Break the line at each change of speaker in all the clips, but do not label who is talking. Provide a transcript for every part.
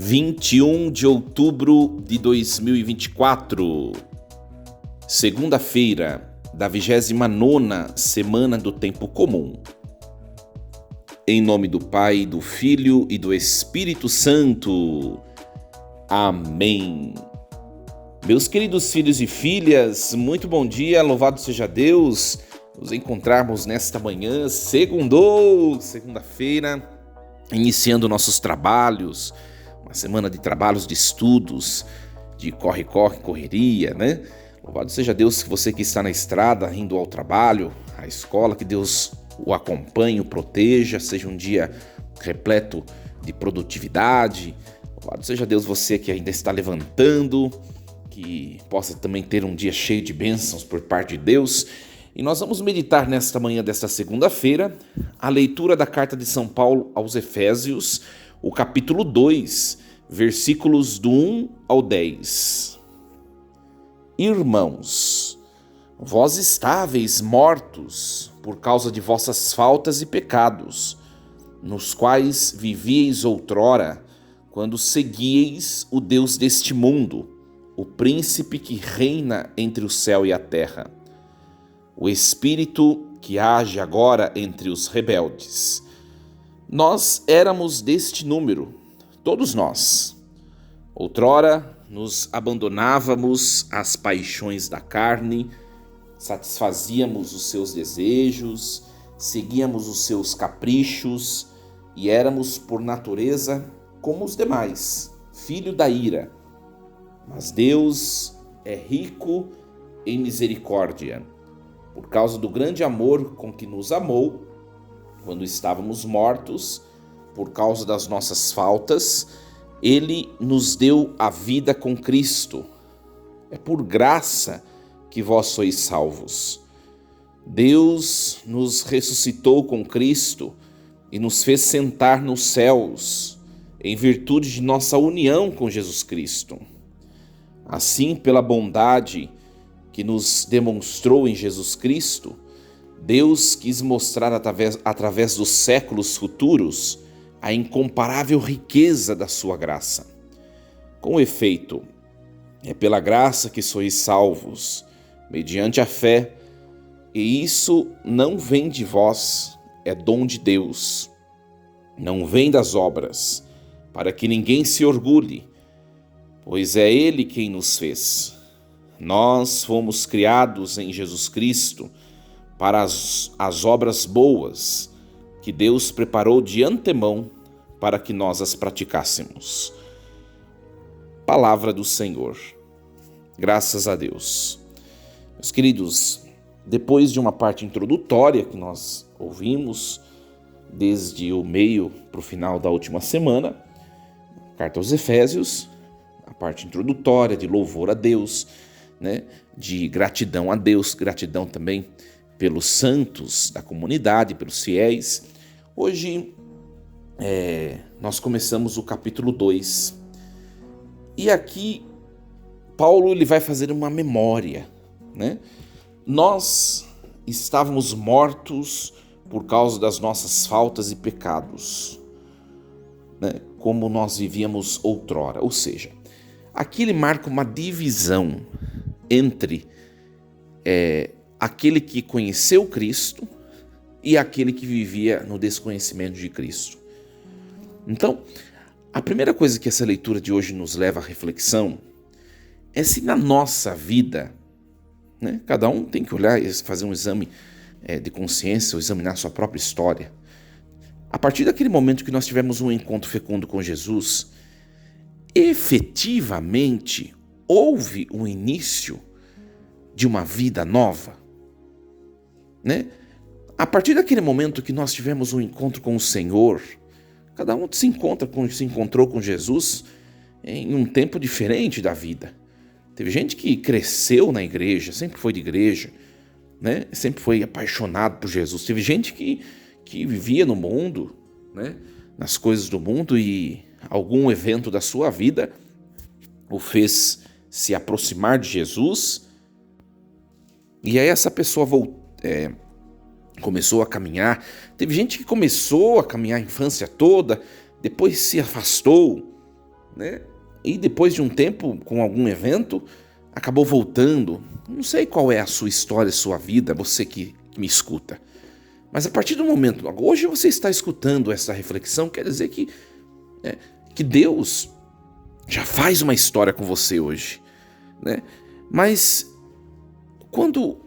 21 de outubro de 2024, segunda-feira da 29ª semana do Tempo Comum. Em nome do Pai, do Filho e do Espírito Santo. Amém. Meus queridos filhos e filhas, muito bom dia, louvado seja Deus. Nos encontrarmos nesta manhã, segunda-feira, iniciando nossos trabalhos, uma semana de trabalhos, de estudos, de correria, né? Louvado seja Deus, que você que está na estrada, indo ao trabalho, à escola, que Deus o acompanhe, o proteja, seja um dia repleto de produtividade. Louvado seja Deus, você que ainda está levantando, que possa também ter um dia cheio de bênçãos por parte de Deus. E nós vamos meditar nesta manhã desta segunda-feira a leitura da carta de São Paulo aos Efésios, o capítulo 2, versículos do 1 ao 10. Irmãos, vós estáveis mortos por causa de vossas faltas e pecados, nos quais vivieis outrora, quando seguieis o Deus deste mundo, o príncipe que reina entre o céu e a terra, o espírito que age agora entre os rebeldes. Nós éramos deste número, todos nós. Outrora nos abandonávamos às paixões da carne, satisfazíamos os seus desejos, seguíamos os seus caprichos e éramos, por natureza, como os demais, filho da ira. Mas Deus é rico em misericórdia. Por causa do grande amor com que nos amou, quando estávamos mortos, por causa das nossas faltas, Ele nos deu a vida com Cristo. É por graça que vós sois salvos. Deus nos ressuscitou com Cristo e nos fez sentar nos céus, em virtude de nossa união com Jesus Cristo. Assim, pela bondade que nos demonstrou em Jesus Cristo, Deus quis mostrar através dos séculos futuros a incomparável riqueza da sua graça. Com efeito, é pela graça que sois salvos, mediante a fé, e isso não vem de vós, é dom de Deus. Não vem das obras, para que ninguém se orgulhe, pois é Ele quem nos fez. Nós fomos criados em Jesus Cristo para as obras boas que Deus preparou de antemão para que nós as praticássemos. Palavra do Senhor. Graças a Deus. Meus queridos, depois de uma parte introdutória que nós ouvimos, desde o meio para o final da última semana, carta aos Efésios, a parte introdutória de louvor a Deus, né, de gratidão a Deus, gratidão também pelos santos da comunidade, pelos fiéis. Hoje nós começamos o capítulo 2 e aqui Paulo ele vai fazer uma memória, né? Nós estávamos mortos por causa das nossas faltas e pecados, né? Como nós vivíamos outrora, ou seja, aqui ele marca uma divisão entre aquele que conheceu Cristo e aquele que vivia no desconhecimento de Cristo. Então, a primeira coisa que essa leitura de hoje nos leva à reflexão é se na nossa vida, né, cada um tem que olhar e fazer um exame de consciência, ou examinar sua própria história. A partir daquele momento que nós tivemos um encontro fecundo com Jesus, efetivamente houve um início de uma vida nova, né? A partir daquele momento que nós tivemos um encontro com o Senhor, cada um se encontrou com Jesus em um tempo diferente da vida. Teve gente que cresceu na igreja, sempre foi de igreja, né? Sempre foi apaixonado por Jesus. Teve gente que vivia no mundo, né? Nas coisas do mundo, e algum evento da sua vida o fez se aproximar de Jesus, e aí essa pessoa começou a caminhar. Teve gente que começou a caminhar a infância toda, depois se afastou, né? E depois de um tempo, com algum evento, acabou voltando. Não sei qual é a sua história, a sua vida, você que me escuta. Mas a partir do momento, hoje você está escutando essa reflexão, quer dizer que Deus já faz uma história com você hoje, né? Mas quando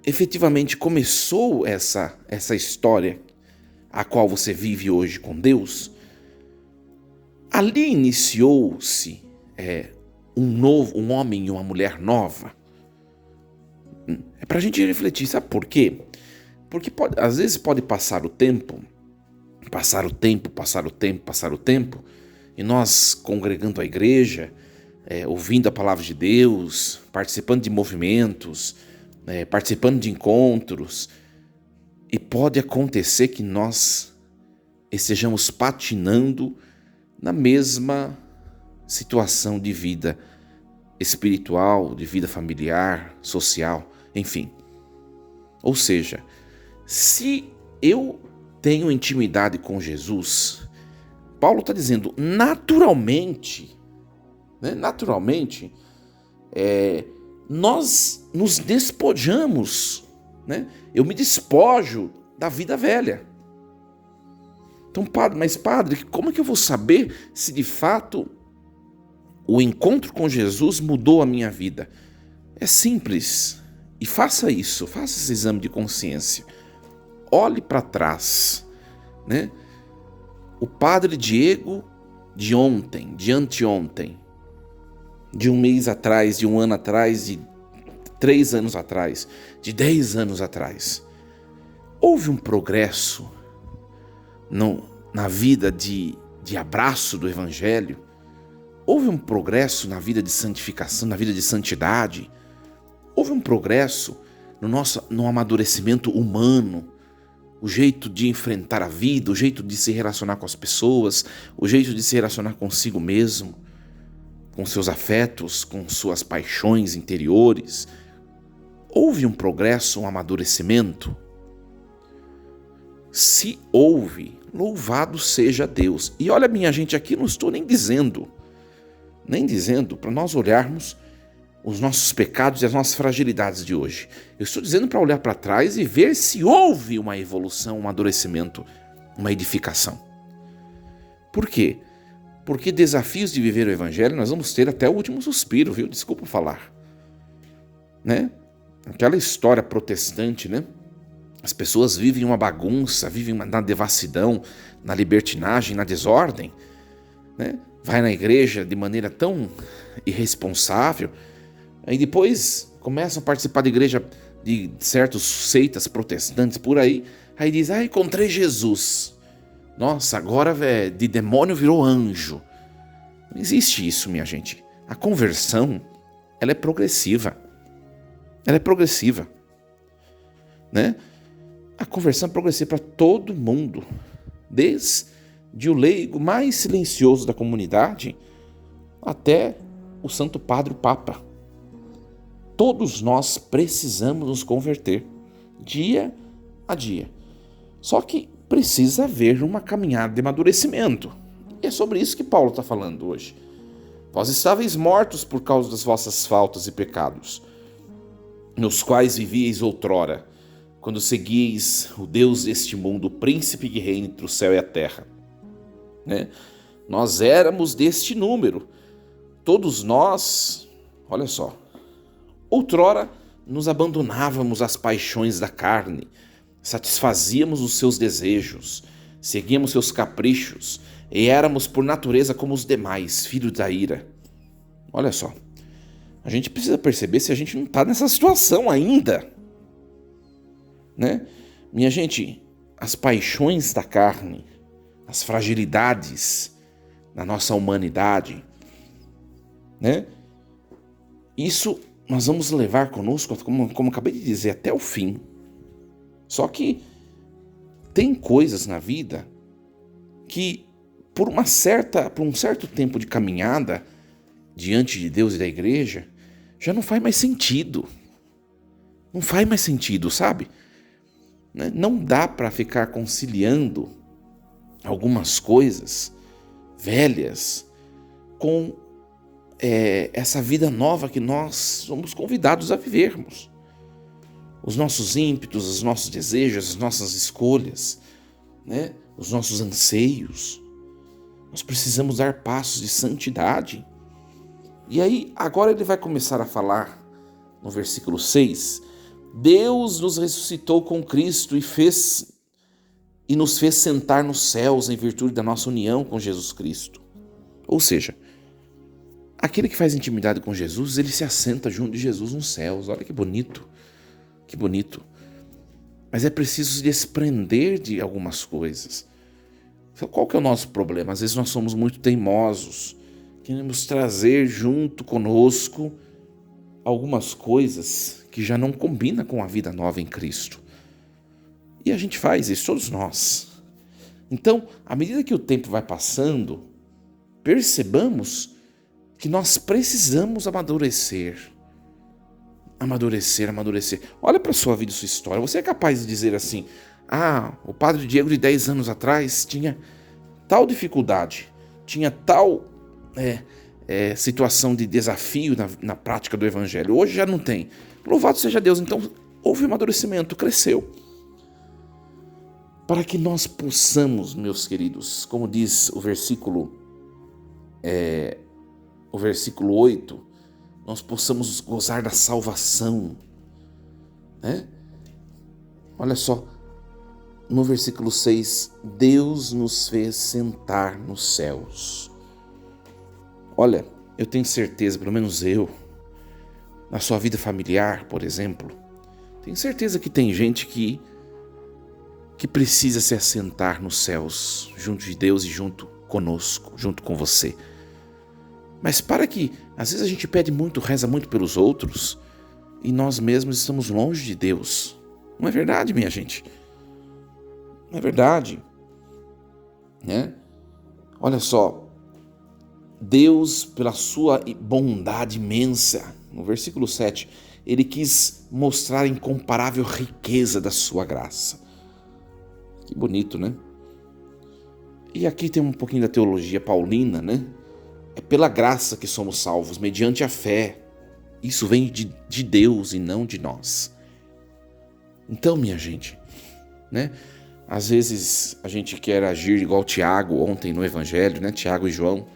efetivamente começou essa história a qual você vive hoje com Deus, ali iniciou-se um homem e uma mulher nova. É pra gente refletir, sabe por quê? Porque às vezes pode passar o tempo, e nós congregando a igreja, ouvindo a palavra de Deus, participando de movimentos, participando de encontros, e pode acontecer que nós estejamos patinando na mesma situação de vida espiritual, de vida familiar, social, enfim. Ou seja, se eu tenho intimidade com Jesus, Paulo está dizendo, naturalmente, nós nos despojamos, né? Eu me despojo da vida velha. Então, padre, como é que eu vou saber se de fato o encontro com Jesus mudou a minha vida? É simples. E faça esse exame de consciência. Olhe para trás, né? O padre Diego de ontem, de anteontem, de um mês atrás, de um ano atrás, de 3 anos atrás, de 10 anos atrás. Houve um progresso na vida de abraço do Evangelho? Houve um progresso na vida de santificação, na vida de santidade? Houve um progresso no amadurecimento humano, o jeito de enfrentar a vida, o jeito de se relacionar com as pessoas, o jeito de se relacionar consigo mesmo, com seus afetos, com suas paixões interiores? Houve um progresso, um amadurecimento? Se houve, louvado seja Deus. E olha, minha gente, aqui não estou nem dizendo para nós olharmos os nossos pecados e as nossas fragilidades de hoje. Eu estou dizendo para olhar para trás e ver se houve uma evolução, um amadurecimento, uma edificação. Por quê? Porque desafios de viver o Evangelho nós vamos ter até o último suspiro, viu? Desculpa falar. Né? Aquela história protestante, né? As pessoas vivem uma bagunça, vivem na devassidão, na libertinagem, na desordem, né? Vai na igreja de maneira tão irresponsável, aí depois começam a participar da igreja de certos seitas protestantes por aí diz, encontrei Jesus. Nossa, agora de demônio virou anjo. Não existe isso, minha gente. A conversão, ela é progressiva. Né? A conversão é progressiva para todo mundo, desde o leigo mais silencioso da comunidade até o Santo Padre, o Papa. Todos nós precisamos nos converter, dia a dia. Só que precisa haver uma caminhada de amadurecimento. E é sobre isso que Paulo está falando hoje. Vós estáveis mortos por causa das vossas faltas e pecados, nos quais vivíeis outrora, quando seguieis o Deus deste mundo, o príncipe que reina entre o céu e a terra. Né? Nós éramos deste número. Todos nós, olha só, outrora nos abandonávamos às paixões da carne, satisfazíamos os seus desejos, seguíamos seus caprichos e éramos por natureza como os demais, filhos da ira. Olha só, a gente precisa perceber se a gente não está nessa situação ainda. Né? Minha gente, as paixões da carne, as fragilidades da nossa humanidade, né? Isso nós vamos levar conosco, como acabei de dizer, até o fim. Só que tem coisas na vida que, por um certo tempo de caminhada diante de Deus e da igreja, já não faz mais sentido. Não faz mais sentido, sabe? Não dá para ficar conciliando algumas coisas velhas com essa vida nova que nós somos convidados a vivermos. Os nossos ímpetos, os nossos desejos, as nossas escolhas, né? Os nossos anseios. Nós precisamos dar passos de santidade. E aí, agora ele vai começar a falar no versículo 6, Deus nos ressuscitou com Cristo e nos fez sentar nos céus em virtude da nossa união com Jesus Cristo. Ou seja, aquele que faz intimidade com Jesus, ele se assenta junto de Jesus nos céus. Olha que bonito, que bonito. Mas é preciso se desprender de algumas coisas. Qual que é o nosso problema? Às vezes nós somos muito teimosos, queremos trazer junto conosco algumas coisas que já não combinam com a vida nova em Cristo. E a gente faz isso, todos nós. Então, à medida que o tempo vai passando, percebamos que nós precisamos amadurecer. Amadurecer. Olha para a sua vida e sua história. Você é capaz de dizer assim, o padre Diego de 10 anos atrás tinha tal dificuldade, tinha tal situação de desafio na prática do evangelho. Hoje já não tem. Louvado seja Deus. Então, houve um amadurecimento, cresceu. Para que nós possamos, meus queridos, como diz o versículo 8, nós possamos gozar da salvação. Né? Olha só, no versículo 6, Deus nos fez sentar nos céus. Olha, eu tenho certeza, pelo menos eu, na sua vida familiar, por exemplo, tenho certeza que tem gente que precisa se assentar nos céus, junto de Deus e junto conosco, junto com você. Mas para que, às vezes a gente pede muito, reza muito pelos outros, e nós mesmos estamos longe de Deus. Não é verdade, minha gente? Não é verdade, né? Olha só, Deus, pela sua bondade imensa, no versículo 7, Ele quis mostrar a incomparável riqueza da sua graça. Que bonito, né? E aqui tem um pouquinho da teologia paulina, né? É pela graça que somos salvos, mediante a fé. Isso vem de Deus e não de nós. Então, minha gente, né? Às vezes a gente quer agir igual Tiago ontem no Evangelho, né? Tiago e João.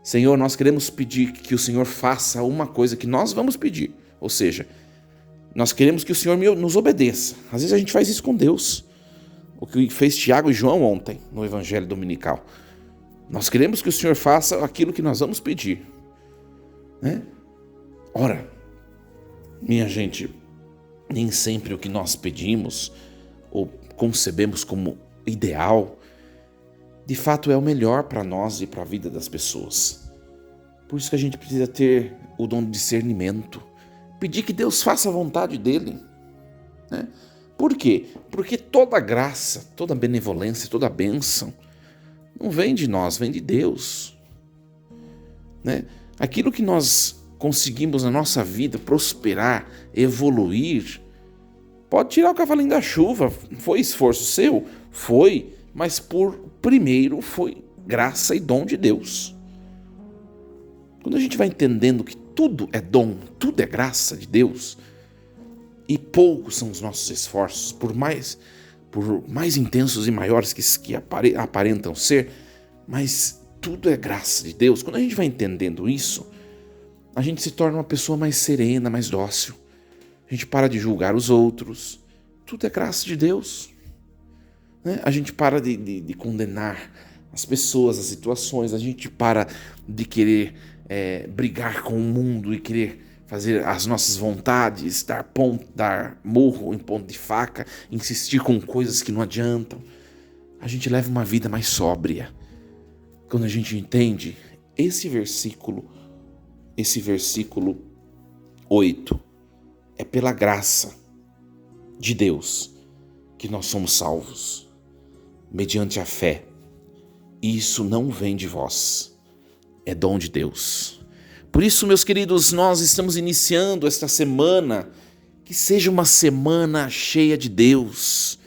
Senhor, nós queremos pedir que o Senhor faça uma coisa que nós vamos pedir. Ou seja, nós queremos que o Senhor nos obedeça. Às vezes a gente faz isso com Deus. O que fez Tiago e João ontem no Evangelho Dominical. Nós queremos que o Senhor faça aquilo que nós vamos pedir. Né? Ora, minha gente, nem sempre o que nós pedimos ou concebemos como ideal, de fato é o melhor para nós e para a vida das pessoas. Por isso que a gente precisa ter o dom de discernimento. Pedir que Deus faça a vontade dEle. Né? Por quê? Porque toda graça, toda benevolência, toda bênção não vem de nós, vem de Deus. Né? Aquilo que nós conseguimos na nossa vida prosperar, evoluir, pode tirar o cavalinho da chuva. Foi esforço seu? Foi, mas primeiro foi graça e dom de Deus. Quando a gente vai entendendo que tudo é dom, tudo é graça de Deus, e poucos são os nossos esforços, por mais intensos e maiores que aparentam ser, mas tudo é graça de Deus. Quando a gente vai entendendo isso, a gente se torna uma pessoa mais serena, mais dócil. A gente para de julgar os outros. Tudo é graça de Deus. Né? A gente para de condenar as pessoas, as situações. A gente para de querer brigar com o mundo e querer fazer as nossas vontades, dar murro em ponto de faca, insistir com coisas que não adiantam. A gente leva uma vida mais sóbria. Quando a gente entende esse versículo 8, é pela graça de Deus que nós somos salvos, mediante a fé. E isso não vem de vós, é dom de Deus. Por isso, meus queridos, nós estamos iniciando esta semana, que seja uma semana cheia de Deus,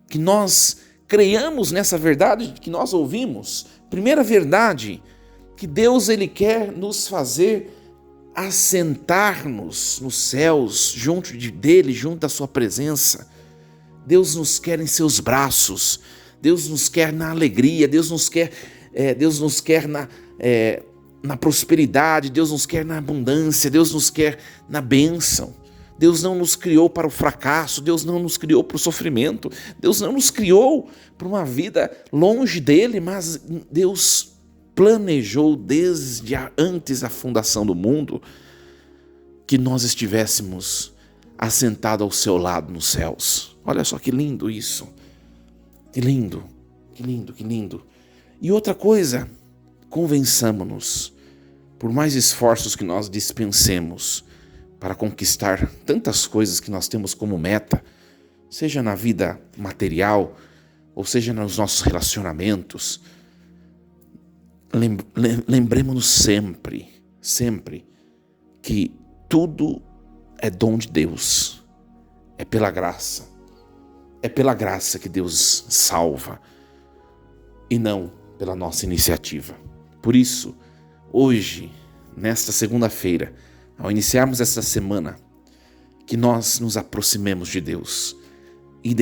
que nós creiamos nessa verdade que nós ouvimos. Primeira verdade, que Deus ele quer nos fazer assentar-nos nos céus, junto dele, junto da sua presença. Deus nos quer em seus braços, Deus nos quer na alegria, Deus nos quer na prosperidade, Deus nos quer na abundância, Deus nos quer na bênção. Deus não nos criou para o fracasso, Deus não nos criou para o sofrimento, Deus não nos criou para uma vida longe dele, mas Deus planejou desde antes da fundação do mundo que nós estivéssemos assentados ao seu lado nos céus. Olha só que lindo isso, que lindo, que lindo, que lindo. E outra coisa, convençamo-nos, por mais esforços que nós dispensemos para conquistar tantas coisas que nós temos como meta, seja na vida material, ou seja nos nossos relacionamentos, lembremos-nos sempre, que tudo é dom de Deus, é pela graça que Deus salva, e não pela nossa iniciativa. Por isso, hoje, nesta segunda-feira, ao iniciarmos esta semana, que nós nos aproximemos de Deus e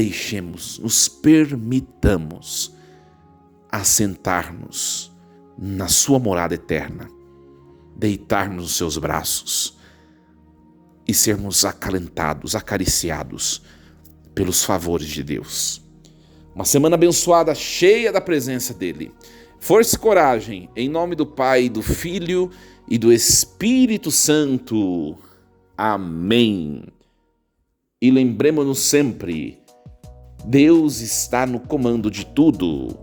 nos permitamos assentar-nos na sua morada eterna, deitar-nos nos seus braços e sermos acalentados, acariciados pelos favores de Deus. Uma semana abençoada, cheia da presença dele. Força e coragem, em nome do Pai, do Filho e do Espírito Santo. Amém. E lembremos-nos sempre, Deus está no comando de tudo.